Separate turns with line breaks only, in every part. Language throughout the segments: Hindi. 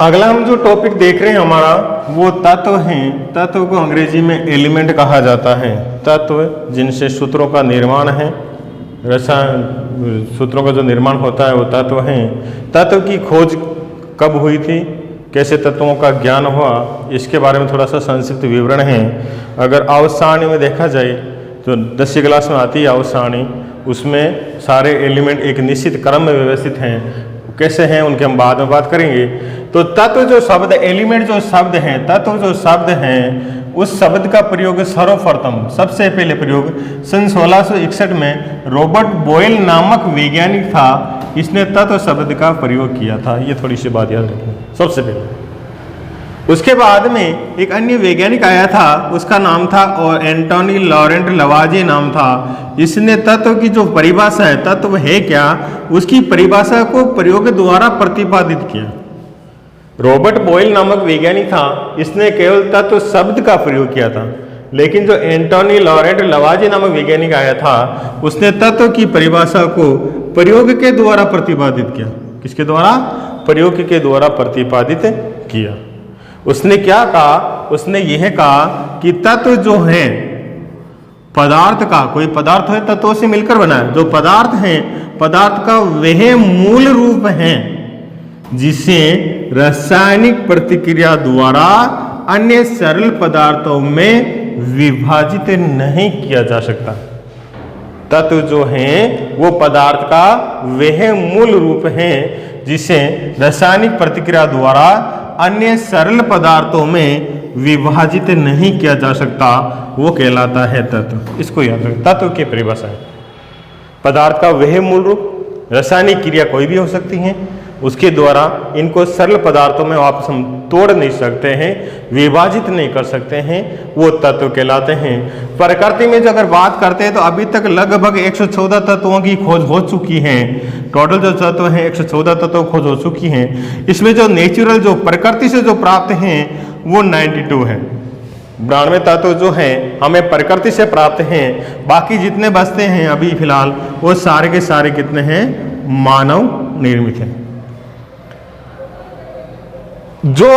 अगला हम जो टॉपिक देख रहे हैं हमारा वो तत्व हैं। तत्व को अंग्रेजी में एलिमेंट कहा जाता है। तत्व जिनसे सूत्रों का निर्माण है, रसायन सूत्रों का जो निर्माण होता है वो तत्व हैं। तत्व की खोज कब हुई थी, कैसे तत्वों का ज्ञान हुआ, इसके बारे में थोड़ा सा संक्षिप्त विवरण है। अगर आवर्त सारणी में देखा जाए तो 10वीं क्लास में आती है आवर्त सारणी, उसमें सारे एलिमेंट एक निश्चित क्रम में व्यवस्थित हैं। कैसे हैं उनके हम बाद में बात करेंगे। तो तत्व जो शब्द, एलिमेंट जो शब्द हैं, तत्व जो शब्द हैं, उस शब्द का प्रयोग सर्वप्रथम सबसे पहले प्रयोग सन 1661 में रॉबर्ट बॉयल नामक वैज्ञानिक था, इसने तत्व शब्द का प्रयोग किया था। ये थोड़ी सी बात याद रखें सबसे पहले। उसके बाद में एक अन्य वैज्ञानिक आया था, उसका नाम था और एंटोनी लॉरेंट लवाजे नाम था। इसने तत्व की जो परिभाषा है, तत्व है क्या, उसकी परिभाषा को प्रयोग द्वारा प्रतिपादित किया। रॉबर्ट बॉयल नामक वैज्ञानिक था, इसने केवल तत्व शब्द का प्रयोग किया था। लेकिन जो एंटोनी लॉरेंट लवाजे नामक वैज्ञानिक आया था, उसने तत्व की परिभाषा को प्रयोग के द्वारा प्रतिपादित किया। किसके द्वारा? प्रयोग के द्वारा प्रतिपादित किया। उसने क्या कहा? उसने यह कहा कि तत्व जो है पदार्थ का, कोई पदार्थ है तत्वों से मिलकर बना है, जो पदार्थ है पदार्थ का वह मूल रूप है जिसे रासायनिक प्रतिक्रिया द्वारा अन्य सरल पदार्थों में विभाजित नहीं किया जा सकता। तत्व जो है वो पदार्थ का वह मूल रूप है जिसे रासायनिक प्रतिक्रिया द्वारा अन्य सरल पदार्थों में विभाजित नहीं किया जा सकता, वो कहलाता है तत्व। इसको याद रखें, तत्व की परिभाषा है पदार्थ का वह मूल रूप, रासायनिक क्रिया कोई भी हो सकती है, उसके द्वारा इनको सरल पदार्थों में वापस हम तोड़ नहीं सकते हैं, विभाजित नहीं कर सकते हैं, वो तत्व कहलाते हैं। प्रकृति में जो अगर बात करते हैं तो अभी तक लगभग 114 तत्वों की खोज हो चुकी है। टोटल जो तत्व हैं 114 तत्व खोज हो चुकी हैं। इसमें जो नेचुरल, जो प्रकृति से जो प्राप्त हैं वो 92 है। 92 तत्व जो हैं हमें प्रकृति से प्राप्त हैं। बाकी जितने बचते हैं अभी फिलहाल वो सारे के सारे कितने हैं? मानव निर्मित हैं। जो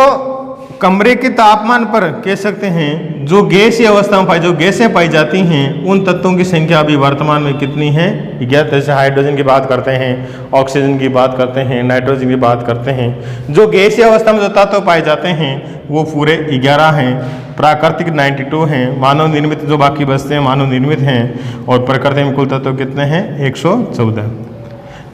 कमरे के तापमान पर कह सकते हैं जो गैसीय अवस्था में जो गैसें पाई जाती हैं, उन तत्वों की संख्या अभी वर्तमान में कितनी है? 11। जैसे हाइड्रोजन की बात करते हैं, ऑक्सीजन की बात करते हैं, नाइट्रोजन की बात करते हैं। जो गैसीय अवस्था में जो तत्व पाए जाते हैं वो पूरे 11 हैं। प्राकृतिक 92 हैं। मानव निर्मित जो बाकी बचते हैं मानव निर्मित हैं। और प्रकृति में कुल तत्व कितने हैं? 114।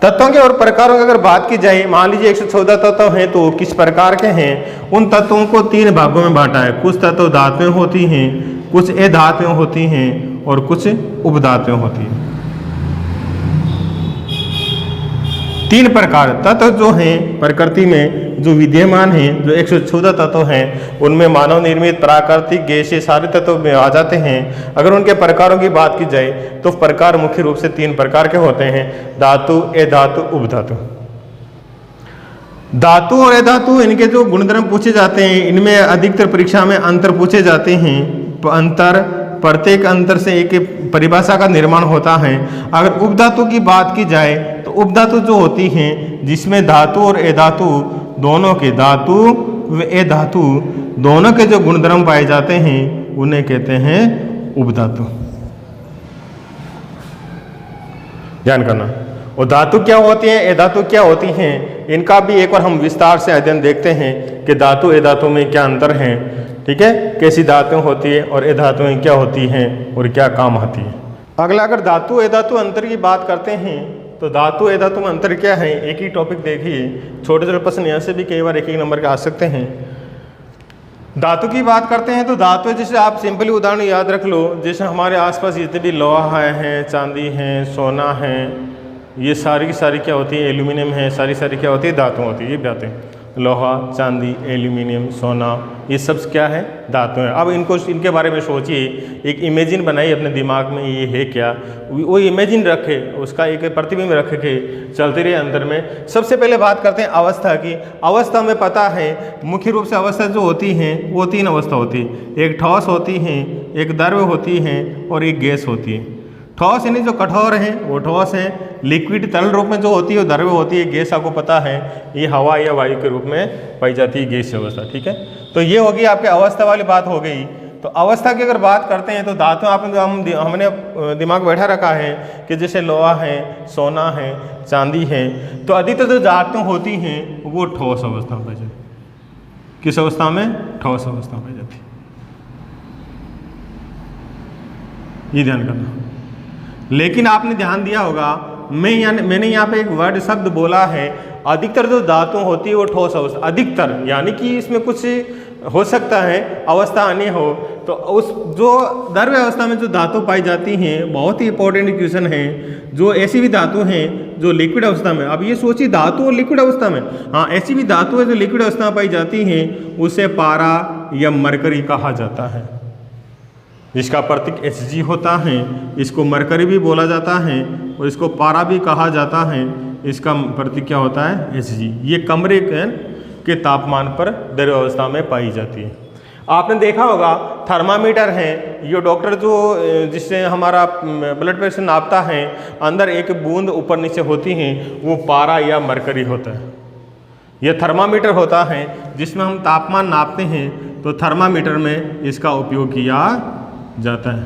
तत्वों के और प्रकारों की अगर बात की जाए, मान लीजिए 114 तत्व हैं तो किस प्रकार के हैं? उन तत्वों को 3 भागों में बांटा है। कुछ तत्व धातुएं होती हैं, कुछ अधातुएं होती हैं और कुछ उपधातुएं होती हैं। 3 प्रकार तत्व जो हैं प्रकृति में जो विद्यमान हैं, जो 114 तत्व हैं, उनमें मानव निर्मित, प्राकृतिक, गैसीय सारे तत्व में आ जाते हैं। अगर उनके प्रकारों की बात की जाए तो प्रकार मुख्य रूप से 3 प्रकार के होते हैं: धातु, अधातु, उपधातु। धातु और अधातु, इनके जो गुणधर्म पूछे जाते हैं, इनमें अधिकतर परीक्षा में अंतर पूछे जाते हैं। अंतर, प्रत्येक अंतर से एक परिभाषा का निर्माण होता है। अगर उपधातु की बात की जाए तो उपधातु जो होती हैं जिसमें धातु और अधातु दोनों के, धातु व अधातु दोनों के जो गुणधर्म पाए जाते हैं उन्हें कहते हैं उपधातु। ध्यान करना। और धातु क्या होती है, अधातु क्या होती हैं, इनका भी एक बार हम विस्तार से अध्ययन देखते हैं कि धातु अधातु में क्या अंतर है। ठीक है, कैसी धातुएं होती है और अधातुएं क्या होती हैं और क्या काम आती है। अगला अगर धातु अधातु अंतर की बात करते हैं तो धातु अधातु में अंतर क्या है, एक ही टॉपिक देखिए। छोटे छोटे प्रश्न यहाँ से भी कई बार एक एक नंबर के आ सकते हैं। धातु की बात करते हैं तो धातु, जैसे आप सिंपली उदाहरण याद रख लो, जैसे हमारे आसपास जितने भी लोहा है, चांदी है, सोना है, ये सारी की सारी क्या होती है? एल्यूमिनियम है, सारी क्या होती है? धातु होती है। ये बातें लोहा, चांदी, एल्यूमिनियम, सोना, ये सब क्या है? धातु है। अब इनको, इनके बारे में सोचिए, एक इमेजिन बनाइए अपने दिमाग में, ये है क्या, वो इमेजिन रखे, उसका एक प्रतिबिंब रख के चलते रहे अंदर में। सबसे पहले बात करते हैं अवस्था की। अवस्था में पता है मुख्य रूप से अवस्था जो होती हैं वो 3 अवस्था होती है। एक ठोस होती है, एक द्रव होती है और एक गैस होती है। ठोस यानी जो कठोर है वो ठोस है, लिक्विड तरल रूप में जो होती है वो द्रव्य होती है, गैस आपको पता है ये हवा या वायु के रूप में पाई जाती है गैस अवस्था। ठीक है, तो ये होगी आपके अवस्था वाली बात हो गई। तो अवस्था की अगर बात करते हैं तो धातु हमने दिमाग बैठा रखा है कि जैसे लोहा है, सोना है, चांदी है, तो अधिकतर जो धातु होती हैं वो ठोस अवस्था में पाई जाती है। किस अवस्था में? ठोस अवस्था में पाई जाती है, ये ध्यान करना। लेकिन आपने ध्यान दिया होगा मैंने यहाँ पे एक वर्ड शब्द बोला है, अधिकतर जो धातु होती है वो ठोस अवस्था, अधिकतर यानी कि इसमें कुछ हो सकता है अवस्था अन्य हो, तो उस जो द्रव्य अवस्था में जो धातु पाई जाती हैं बहुत ही इंपॉर्टेंट क्वेश्चन है। जो ऐसी भी धातु हैं जो लिक्विड अवस्था में, अब ये सोचिए धातु और लिक्विड अवस्था में, हाँ ऐसी भी धातु है जो लिक्विड अवस्था में पाई जाती हैं, उसे पारा या मरकरी कहा जाता है, जिसका प्रतीक Hg होता है। इसको मरकरी भी बोला जाता है और इसको पारा भी कहा जाता है। इसका प्रतीक क्या होता है? Hg। ये कमरे के तापमान पर द्रव्य अवस्था में पाई जाती है। आपने देखा होगा थर्मामीटर है, ये डॉक्टर जो जिससे हमारा ब्लड प्रेशर नापता है, अंदर एक बूंद ऊपर नीचे होती है, वो पारा या मरकरी होता है। यह थर्मामीटर होता है जिसमें हम तापमान नापते हैं, तो थर्मामीटर में इसका उपयोग किया जाता है,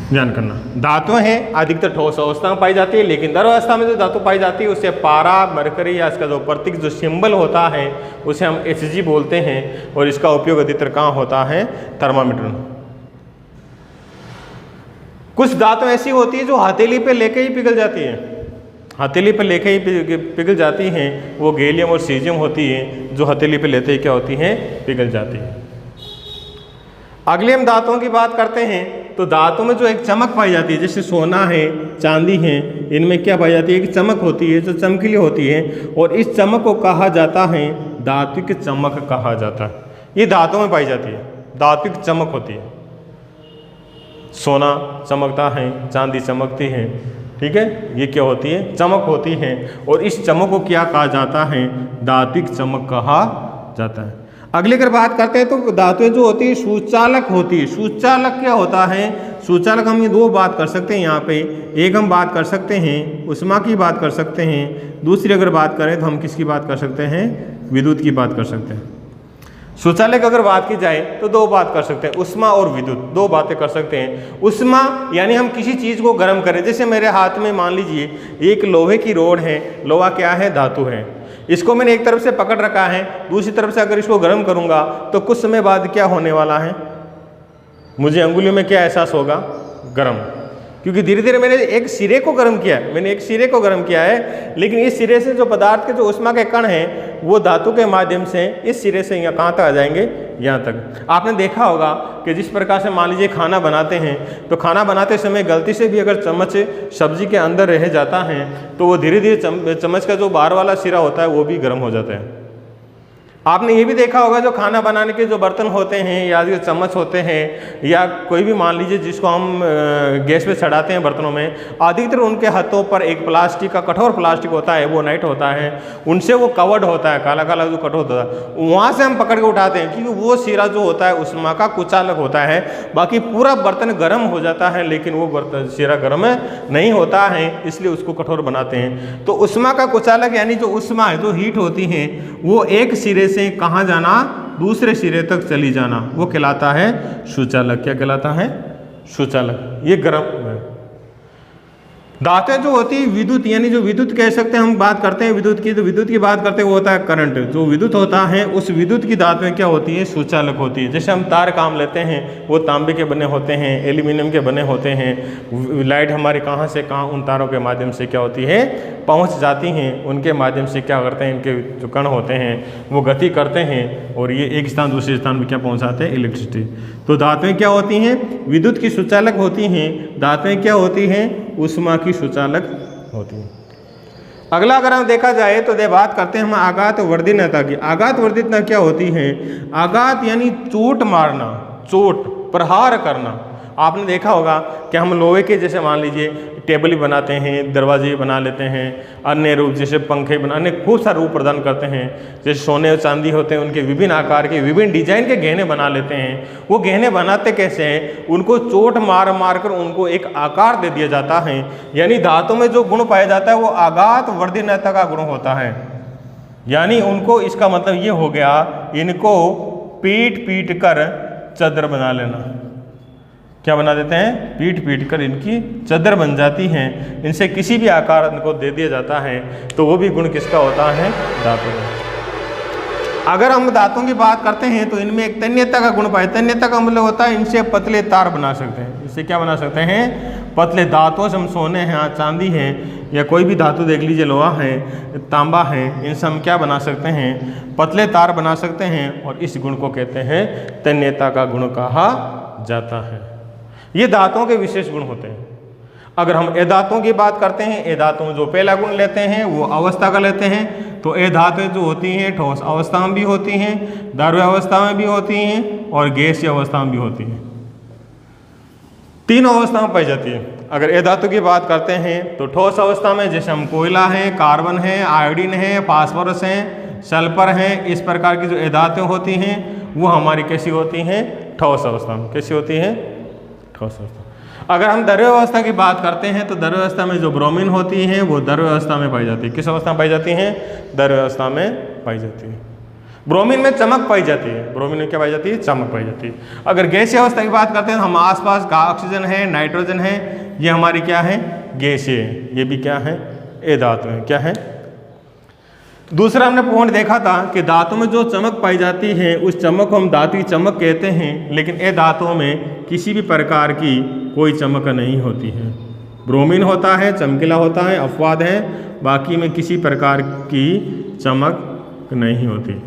ध्यान करना। धातु है अधिकतर ठोस अवस्था में पाई जाती है, लेकिन द्रव अवस्था में जो धातु पाई जाती है उसे पारा, मरकरी या इसका जो प्रतीक जो सिंबल होता है उसे हम Hg बोलते हैं, और इसका उपयोग अधिकतर कहाँ होता है? थर्मामीटर में। कुछ धातु ऐसी होती है जो हथेली पे लेके ही पिघल जाती है, हथेली पे लेके ही पिघल जाती हैं, वो गैलियम और सीजियम होती है, जो हथेली पे लेते ही क्या होती हैं? पिघल जाती है। अगले हम धातुओं की बात करते हैं, तो धातु में जो एक चमक पाई जाती है, जैसे सोना है, चांदी है, इनमें क्या पाई जाती है? एक चमक होती है जो चमकीली होती है, और इस चमक को कहा जाता है धात्विक चमक कहा जाता है। ये धातु में पाई जाती है, धात्विक चमक होती है। सोना चमकता है, चांदी चमकती है, ठीक है, ये क्या होती है? चमक होती है, और इस चमक को क्या कहा जाता है? धात्विक चमक कहा जाता है। अगली अगर बात करते हैं तो धातुएं जो होती है सूचालक होती है। सूचालक क्या होता है? सूचालक हम ये दो बात कर सकते हैं यहाँ पे, एक हम बात कर सकते हैं ऊष्मा की बात कर सकते हैं, दूसरी अगर बात करें तो हम किसकी बात कर सकते हैं? विद्युत की बात कर सकते हैं। सूचालक अगर बात की जाए तो दो बात कर सकते हैं, ऊष्मा और विद्युत, दो बातें कर सकते हैं। ऊष्मा यानी हम किसी चीज़ को गर्म करें, जैसे मेरे हाथ में मान लीजिए एक लोहे की रोड है, लोहा क्या है? धातु है, इसको मैंने एक तरफ से पकड़ रखा है, दूसरी तरफ से अगर इसको गर्म करूंगा तो कुछ समय बाद क्या होने वाला है? मुझे अंगुलियों में क्या एहसास होगा? गर्म, क्योंकि धीरे धीरे मैंने एक सिरे को गर्म किया है, मैंने एक सिरे को गर्म किया है, लेकिन इस सिरे से जो पदार्थ के जो ऊष्मा के कण हैं वो धातु के माध्यम से इस सिरे से यहाँ कहाँ तक आ जाएंगे? यहाँ तक। आपने देखा होगा कि जिस प्रकार से मान लीजिए खाना बनाते हैं, तो खाना बनाते समय गलती से भी अगर चम्मच सब्जी के अंदर रह जाता है तो वो धीरे धीरे चम्मच का जो बाहर वाला सिरा होता है वो भी गर्म हो जाता है। आपने ये भी देखा होगा जो खाना बनाने के जो बर्तन होते हैं या जो चम्मच होते हैं या कोई भी मान लीजिए जिसको हम गैस पे चढ़ाते हैं बर्तनों में, अधिकतर उनके हाथों पर एक प्लास्टिक का कठोर प्लास्टिक होता है, वो नाइट होता है, उनसे वो कवर्ड होता है, काला काला जो कठोर होता है, वहाँ से हम पकड़ के उठाते हैं, क्योंकि वो सिरा जो होता है ऊष्मा का कुचालक होता है। बाकी पूरा बर्तन गर्म हो जाता है लेकिन वो बर्तन सिरा गर्म नहीं होता है, इसलिए उसको कठोर बनाते हैं। तो ऊष्मा का कुचालक यानी जो ऊष्मा है, जो हीट होती है, वो एक सिरे से कहां जाना? दूसरे सिरे तक चली जाना, वो कहलाता है सूचालक। क्या कहलाता है? सूचालक। ये गर्म है। धातुएं जो होती है विद्युत, यानी जो विद्युत कह सकते हैं, हम बात करते हैं विद्युत की, तो विद्युत की बात करते हैं वो होता है करंट। जो विद्युत होता है उस विद्युत की धातुएं क्या होती है? सूचालक होती है। जैसे हम तार काम लेते हैं वो तांबे के बने होते हैं, एल्यूमिनियम के बने होते हैं। लाइट हमारी कहाँ से कहाँ उन तारों के माध्यम से क्या होती है? पहुँच जाती हैं। उनके माध्यम से क्या करते हैं? इनके जो कण होते हैं वो गति करते हैं और ये एक स्थान दूसरे स्थान पर क्या पहुँचाते हैं? इलेक्ट्रिसिटी। तो धातुएं क्या होती हैं? विद्युत की सूचालक होती हैं। धातुएं क्या होती हैं? ऊष्मा की सूचालक होती है। अगला अगर हम देखा जाए तो बात करते हैं हम आघात वर्धितता की। आघात वर्धितता क्या होती है? आघात यानी चोट मारना, चोट, प्रहार करना। आपने देखा होगा कि हम लोहे के जैसे मान लीजिए टेबल भी बनाते हैं, दरवाजे भी बना लेते हैं, अन्य रूप जैसे पंखे बनाने खूब सारे रूप प्रदान करते हैं। जैसे सोने और चांदी होते हैं उनके विभिन्न आकार के विभिन्न डिजाइन के गहने बना लेते हैं। वो गहने बनाते कैसे हैं? उनको चोट मार मार कर उनको एक आकार दे दिया जाता है। यानी धातु में जो गुण पाया जाता है वो आघात वर्धनीयता का गुण होता है। यानी उनको इसका मतलब ये हो गया, इनको पीट पीट कर चद्र बना लेना। क्या बना देते हैं? पीट पीट कर इनकी चद्र बन जाती हैं। इनसे किसी भी आकार इनको दे दिया जाता है। तो वो भी गुण किसका होता है? धातु का। अगर हम धातुओं की बात करते हैं तो इनमें एक तन्यता का गुण पाए। तन्यता का मतलब होता है इनसे पतले तार बना सकते हैं। इससे क्या बना सकते हैं? पतले धातुओं से हम सोने हैं, चांदी है या कोई भी धातु देख लीजिए, लोहा है, तांबा है, इनसे हम क्या बना सकते हैं? पतले तार बना सकते हैं। और इस गुण को कहते हैं तन्यता का गुण कहा जाता है। ये धातुओं के विशेष गुण होते हैं। अगर हम ए धातुओं की बात करते हैं, ए धातु में जो पहला गुण लेते हैं वो अवस्था का लेते हैं। तो ए धातुएं जो होती हैं ठोस अवस्था में भी होती हैं, द्रव्य अवस्था में भी होती हैं और गैसीय अवस्था में भी होती हैं। तीनों अवस्था में पाई जाती है। अगर ए धातु की बात करते हैं तो ठोस अवस्था में जैसे हम कोयला है, कार्बन है, आयोडीन है, फास्फोरस है, सल्फर है, इस प्रकार की जो ए धातुएं होती हैं वो हमारी कैसी होती हैं? ठोस अवस्था में। कैसी होती हैं? ठोस अवस्था। अगर हम द्रव्य अवस्था की बात करते हैं तो द्रव्य अवस्था में जो ब्रोमीन होती हैं वो द्रव्य अवस्था में पाई जाती है। किस अवस्था में पाई जाती हैं? द्रव्य अवस्था में पाई जाती है। ब्रोमीन में चमक पाई जाती है। ब्रोमीन में क्या पाई जाती है? चमक पाई जाती है। अगर गैसीय अवस्था की बात करते हैं तो हम आसपास का ऑक्सीजन है, नाइट्रोजन है, ये हमारी क्या है? गैसीय। ये भी क्या है? ए धातु है। क्या है? दूसरा हमने पॉइंट देखा था कि धातु में जो चमक पाई जाती है उस चमक को हम धातु की चमक कहते हैं। लेकिन ए धातुओं में किसी भी प्रकार की कोई चमक नहीं होती है। ब्रोमीन होता है, चमकीला होता है, अपवाद है, बाकी में किसी प्रकार की चमक नहीं होती।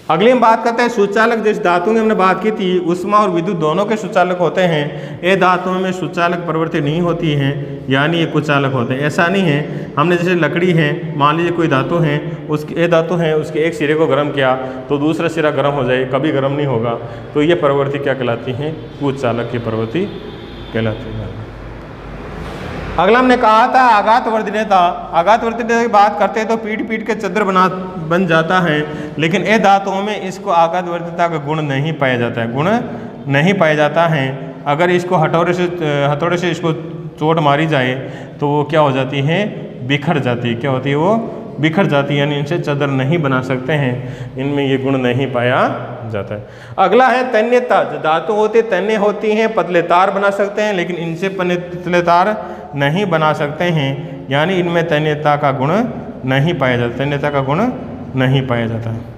अगली हम बात करते हैं सुचालक। जिस धातु की हमने बात की थी ऊष्मा और विद्युत दोनों के सुचालक होते हैं। ये धातुओं में सुचालक प्रवृत्ति नहीं होती है, यानी ये कुचालक होते हैं। ऐसा नहीं है, हमने जैसे लकड़ी है, मान लीजिए कोई धातु है, उसकी ये धातु है, उसके एक सिरे को गर्म किया तो दूसरा सिरा गर्म हो जाए, कभी गर्म नहीं होगा। तो ये प्रवृत्ति क्या कहलाती है? कुचालक की प्रवृत्ति कहलाती है। अगला हमने कहा था आघात वर्धनीयता। आघात वर्धनीयता की बात करते हैं तो पीट पीट के चद्र बन जाता है। लेकिन ए धातुओं में इसको आघात वर्धनीयता का गुण नहीं पाया जाता है। गुण नहीं पाया जाता है। अगर इसको हथौड़े से इसको चोट मारी जाए तो वो क्या हो जाती है? बिखर जाती है। क्या होती है? वो बिखर जाती है, यानी इनसे चद्र नहीं बना सकते हैं। इनमें ये गुण नहीं पाया जाता है। अगला है तन्यता। जो धातु होती है तन्य होती हैं, पतले तार बना सकते हैं, लेकिन इनसे पतले तार नहीं बना सकते हैं, यानी इनमें तन्यता का गुण नहीं पाया जाता। तन्यता का गुण नहीं पाया जाता है।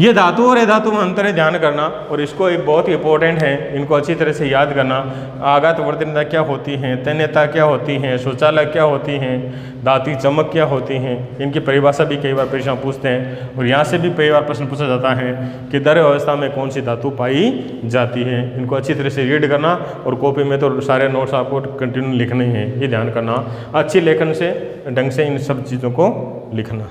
ये धातु और धातु में अंतर है, ध्यान करना। और इसको एक बहुत ही इंपॉर्टेंट है, इनको अच्छी तरह से याद करना। आघात वर्धनीयता क्या होती है, तन्यता क्या होती है, सुचालक क्या होती हैं, धातु चमक क्या होती हैं, इनकी परिभाषा भी कई बार परीक्षा पूछते हैं। और यहाँ से भी कई बार प्रश्न पूछा जाता है कि द्रव्य अवस्था में कौन सी धातु पाई जाती है। इनको अच्छी तरह से रीड करना और कॉपी में तो सारे नोट्स आपको कंटिन्यू लिखने हैं, ये ध्यान करना। अच्छी लेखन से ढंग से इन सब चीज़ों को लिखना।